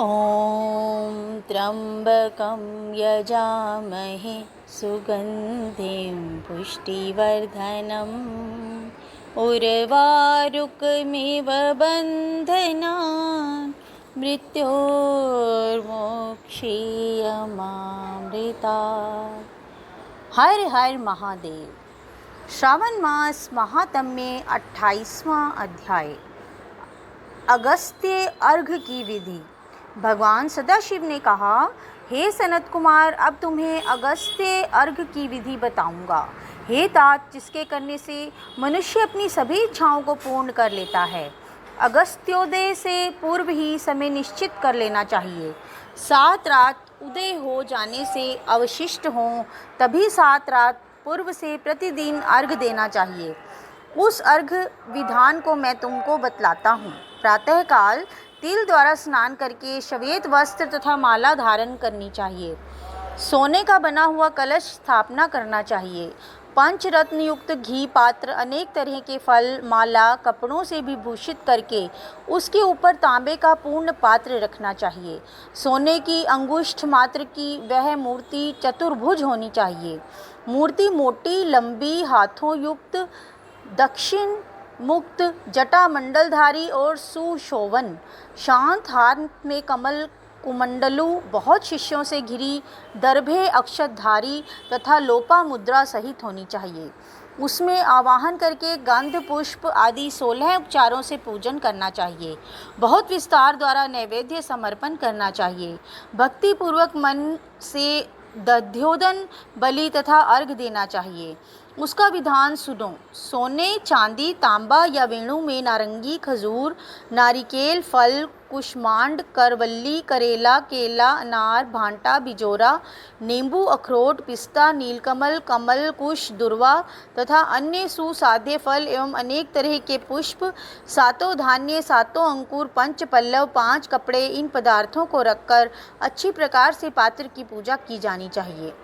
ॐ त्र्यम्बकं यजामहे सुगन्धिं पुष्टिवर्धनम् उर्वारुकमिव बन्धनान् मृत्योर्मोक्षीयमामृतात्। हर हर महादेव। श्रावण मास महात्म्य 28वां अध्याय। अगस्त्य अर्घ की विधि। भगवान सदाशिव ने कहा, हे सनत कुमार, अब तुम्हें अगस्त्य अर्घ की विधि बताऊंगा। हे तात, जिसके करने से मनुष्य अपनी सभी इच्छाओं को पूर्ण कर लेता है। अगस्त्योदय से पूर्व ही समय निश्चित कर लेना चाहिए। 7 रात उदय हो जाने से अवशिष्ट हों, तभी 7 रात पूर्व से प्रतिदिन अर्घ देना चाहिए। उस अर्घ विधान को मैं तुमको बतलाता हूँ। प्रातःकाल तिल द्वारा स्नान करके श्वेत वस्त्र तथा माला धारण करनी चाहिए। सोने का बना हुआ कलश स्थापना करना चाहिए। 5 रत्न युक्त घी पात्र अनेक तरह के फल, माला, कपड़ों से विभूषित करके उसके ऊपर तांबे का पूर्ण पात्र रखना चाहिए। सोने की अंगुष्ठ मात्र की वह मूर्ति चतुर्भुज होनी चाहिए। मूर्ति मोटी, लंबी, हाथों युक्त, दक्षिण मुक्त, जटा मंडलधारी और सुशोभन, शांत, हाथ में कमल कुमंडलू, बहुत शिष्यों से घिरी, दर्भे अक्षतधारी तथा लोपा मुद्रा सहित होनी चाहिए। उसमें आवाहन करके गंध पुष्प आदि 16 उपचारों से पूजन करना चाहिए। बहुत विस्तार द्वारा नैवेद्य समर्पण करना चाहिए। भक्ति पूर्वक मन से दध्योदन, बलि तथा अर्घ देना चाहिए। उसका विधान सुनो। सोने, चांदी, तांबा या वेणु में नारंगी, खजूर, नारिकेल, फल, कुष्मांड, करवल्ली, करेला, केला, अनार, भांटा, बिजोरा, नींबू, अखरोट, पिस्ता, नीलकमल, कमल, कुश, दुर्वा तथा अन्य सुसाध्य फल एवं अनेक तरह के पुष्प, 7 धान्य, 7 अंकुर, 5 पल्लव, 5 कपड़े, इन पदार्थों को रखकर अच्छी प्रकार से पात्र की पूजा की जानी चाहिए।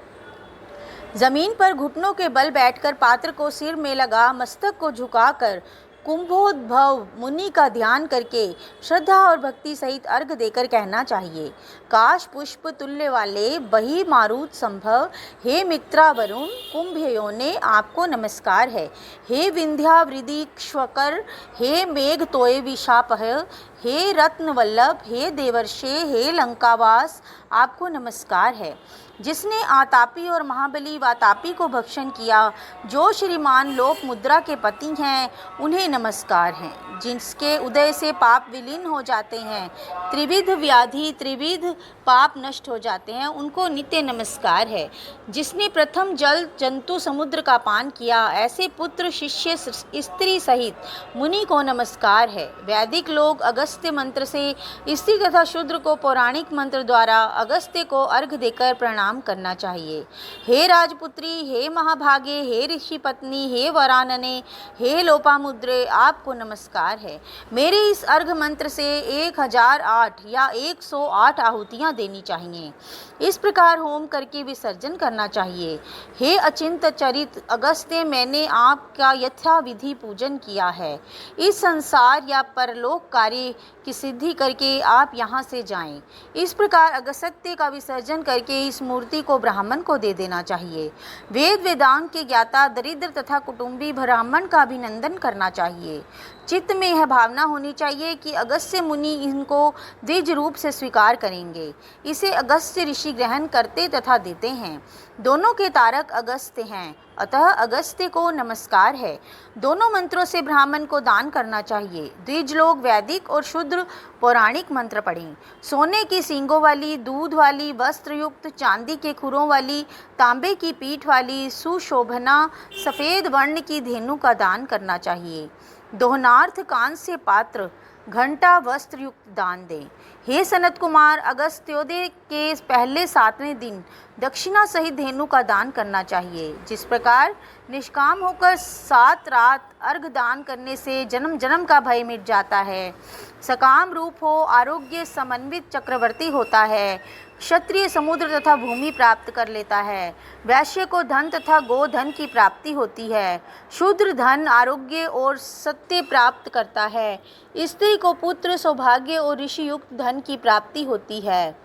जमीन पर घुटनों के बल बैठकर पात्र को सिर में लगा मस्तक को झुकाकर कुंभोद्भव मुनि का ध्यान करके श्रद्धा और भक्ति सहित अर्घ देकर कहना चाहिए, काश पुष्प तुल्य वाले बही मारुत संभव, हे मित्रा वरुण कुंभयोने, आपको नमस्कार है। हे विंध्यावृदिक्ष्वकर, हे मेघ तोय विशापह, हे रत्नवल्लभ, हे देवर्षे, हे लंकावास, आपको नमस्कार है। जिसने आतापी और महाबली वातापी को भक्षण किया, जो श्रीमान लोक मुद्रा के पति हैं, उन्हें नमस्कार है। जिसके उदय से पाप विलीन हो जाते हैं, त्रिविध व्याधि, त्रिविध पाप नष्ट हो जाते हैं, उनको नित्य नमस्कार है। जिसने प्रथम जल जंतु समुद्र का पान किया, ऐसे पुत्र शिष्य स्त्री सहित मुनि को नमस्कार है। वैदिक लोग अगस्त्य मंत्र से स्त्री तथा शूद्र को पौराणिक मंत्र द्वारा अगस्त्य को अर्घ देकर प्रणाम करना चाहिए। हे राजपुत्री, हे महाभागे, हे ऋषि पत्नी, हे वरानने, हे लोपामुद्रे, आपको नमस्कार है। मेरे इस अर्घ मंत्र से 1008 या 108 आहुतियाँ देनी चाहिए। इस प्रकार होम करके विसर्जन करना चाहिए। हे अचिंत चरित अगस्त्य, मैंने आपका यथाविधि पूजन किया है। इस संसार या परलोक कार्य की सिद्धि करके आप यहाँ से जाएं। इस प्रकार अगस्त्य का विसर्जन करके इस मूर्ति को ब्राह्मण को दे देना चाहिए। वेद वेदांग के ज्ञाता दरिद्र तथा कुटुंबी ब्राह्मण का अभिनंदन करना चाहिए। चित्त में यह भावना होनी चाहिए कि अगस्त्य मुनि इनको द्विज रूप से स्वीकार करेंगे। इसे अगस्त्य ऋषि ग्रहण करते तथा देते हैं। दोनों के तारक अगस्त्य हैं, अतः अगस्त्य को नमस्कार है। दोनों मंत्रों से ब्राह्मण को दान करना चाहिए। द्विज लोग वैदिक और शूद्र पौराणिक मंत्र पढ़ें। सोने की सींगों वाली, दूध वाली, वस्त्र युक्त, चांदी के खुरों वाली, तांबे की पीठ वाली, सुशोभना सफ़ेद वर्ण की धेनु का दान करना चाहिए। दोहनार्थ कांस्य पात्र, घंटा, वस्त्र युक्त दान दें। हे सनत कुमार, अगस्त्योदय के पहले 7वें दिन दक्षिणा सहित धेनु का दान करना चाहिए। जिस प्रकार निष्काम होकर 7 रात अर्घ दान करने से जन्म जन्म का भय मिट जाता है, सकाम रूप हो, आरोग्य समन्वित चक्रवर्ती होता है, क्षत्रिय समुद्र तथा भूमि प्राप्त कर लेता है, वैश्य को धन तथा गोधन की प्राप्ति होती है, शूद्र धन, आरोग्य और सत्य प्राप्त करता है, स्त्री स्त्री को पुत्र, सौभाग्य और ऋषि युक्त धन की प्राप्ति होती है,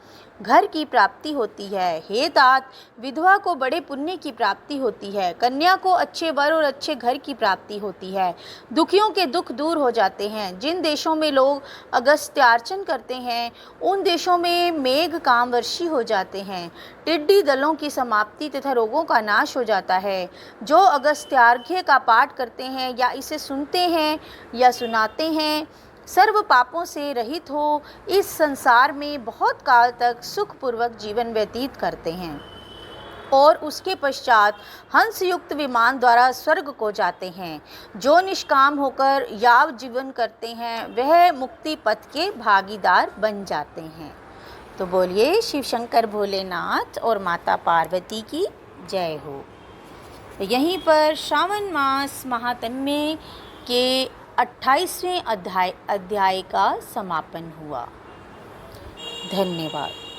घर की प्राप्ति होती है। हे तात, विधवा को बड़े पुण्य की प्राप्ति होती है, कन्या को अच्छे वर और अच्छे घर की प्राप्ति होती है, दुखियों के दुख दूर हो जाते हैं। जिन देशों में लोग अगस्त्यार्चन करते हैं उन देशों में मेघ कामवर्षी हो जाते हैं, टिड्डी दलों की समाप्ति तथा रोगों का नाश हो जाता है। जो अगस्त्यार्घ्य का पाठ करते हैं या इसे सुनते हैं या सुनाते हैं सर्व पापों से रहित हो इस संसार में बहुत काल तक सुखपूर्वक जीवन व्यतीत करते हैं और उसके पश्चात हंस युक्त विमान द्वारा स्वर्ग को जाते हैं। जो निष्काम होकर याव जीवन करते हैं वह मुक्ति पथ के भागीदार बन जाते हैं। तो बोलिए शिव शंकर भोलेनाथ और माता पार्वती की जय हो। तो यहीं पर श्रावण मास महात्म्य के 28वें अध्याय का समापन हुआ। धन्यवाद।